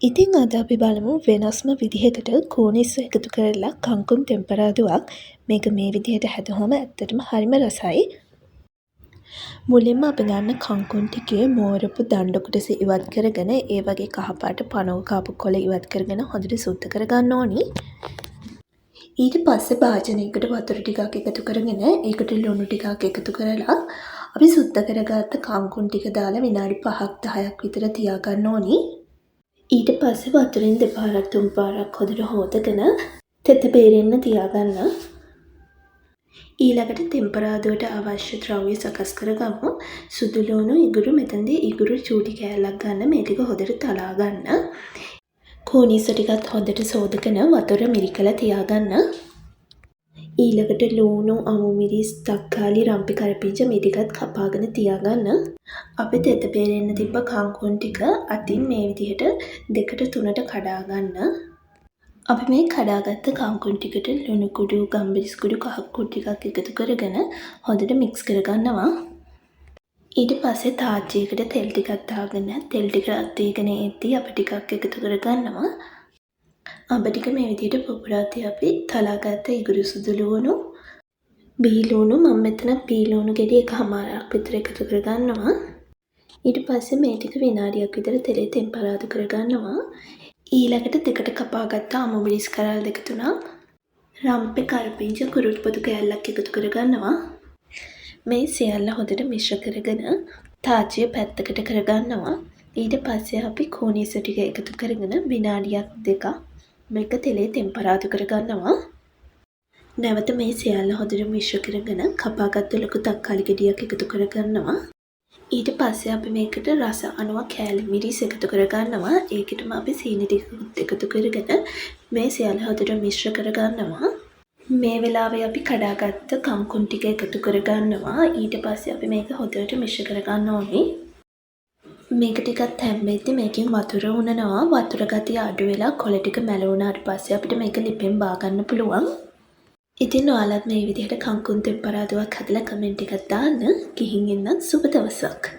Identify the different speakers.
Speaker 1: ඉතින් අද අපි බලමු වෙනස්ම විදිහකට කෝනිස්සු එකතු කරලා කංකුම් තෙම්පරාදුවක්. මේක මේ විදිහට හැදුවම ඇත්තටම හරිම රසයි. මුලින්ම අපි ගන්න කංකුම් ටිකේ මෝරපු දණ්ඩ කොටස ඉවත් කරගෙන ඒ වගේ කහපාට පණුව කාපු කොළ ඉවත් කරගෙන හොඳට සුද්ධ කරගන්න ඕනි. ඊට පස්සේ භාජනයකට වතුර ටිකක් එකතු කරගෙන ඒකට ලුණු ටිකක් එකතු කරලා අපි සුද්ධ කරගත්ත කංකුම් ටික දාලා විනාඩි 5ක් 10ක් විතර තියාගන්න ඕනි. ඊට පස්සේ වතුරෙන් දෙපාරක් තුන් පාරක් හොඳට හොදගෙන තෙත බේරෙන්න තියාගන්න. ඊළඟට තෙම්පරාදුවට අවශ්‍ය ද්‍රව්‍ය සකස් කරගමු. සුදු ලුණු ඉඟුරු මෙතනදී ඉඟුරු චූටි කෑල්ලක් ගන්න මේ ටික හොඳට තලා ගන්න. කෝනිස්සු ටිකත් හොඳට සෝදගෙන වතුර මිරිකලා තියාගන්න. ඊළඟට ලුණු අමු මිරිස් තක්කාලි රම්පි කරපිංචා මේ ටිකත් කපාගෙන තියාගන්න. අපි තෙත බේරෙන්න තිබ්බ කංකුම් ටික අතින් මේ විදිහට දෙකට තුනට කඩා ගන්න. අපි මේ කඩාගත්ත කංකුම් ටිකට ලුණු කුඩු, ගම්මිරිස් කුඩු, කහ කුඩු ටිකක් එකතු කරගෙන හොඳට මික්ස් කරගන්නවා. ඊට පස්සේ තාච්චියකට තෙල් ටිකක් දාගෙන තෙල් ටික අත්දීගෙන එද්දී අපි ටිකක් එකතු කරගන්නවා. අඹ ටික මේ විදිහට පුපුරාදී අපි තලාගත්ත ඉඟුරු සුදු ලුණු, බී ලුණු මම මෙතන බී ලුණු ගෙඩි එකමාරක් විතර එකතු කරගන්නවා. ඊට පස්සේ මේ ටික විනාඩියක් විතර තෙලේ තෙම්පරාදු කරගන්නවා. ඊළඟට දෙකට කපාගත්ත අමු මිරිස් කරල් දෙක තුනක්, රම්පේ කරපිංචා කුරුටු පොතු කෑල්ලක් එකතු කරගන්නවා. මේ සියල්ල හොඳට මිශ්‍ර කරගෙන තාච්චිය පැත්තකට කරගන්නවා. ඊට පස්සේ අපි කෝනිස්සු ටික එකතු කරගෙන විනාඩියක් දෙකක් මේක තෙලේ තෙම්පරාදු කරගන්නවා. නැවත මේ සියල්ල හොඳට මිශ්‍ර කරගෙන කපාගත්ත ලොකු තක්කාලි ගෙඩියක් එකතු කරගන්නවා. ඊට පස්සේ අපි මේකට රස අනුව කෑලි මිරිස් එකතු කරගන්නවා. ඒකටම අපි සීනි ටිකකුත් එකතු කරගෙන මේ සියල්ල හොඳට මිශ්‍ර කරගන්නවා. මේ වෙලාවේ අපි කඩාගත්ත කංකුම් ටික එකතු කරගන්නවා. ඊට පස්සේ අපි මේක හොඳට මිශ්‍ර කරගන්න ඕනේ. මේක ටිකක් හැම්බෙද්දි මේකෙන් වතුර උනනවා. වතුර ගතිය අඩු වෙලා කොළ ටික මැලුණාට පස්සේ අපිට මේක ලිපෙන් බා ගන්න පුළුවන්. ඉතින් ඔයාලත් මේ විදිහට කංකුම් තෙම්පරාදුවක් හදලා කමෙන්ට් එකක් දාන්න. ගිහින් එන්න සුබ දවසක්.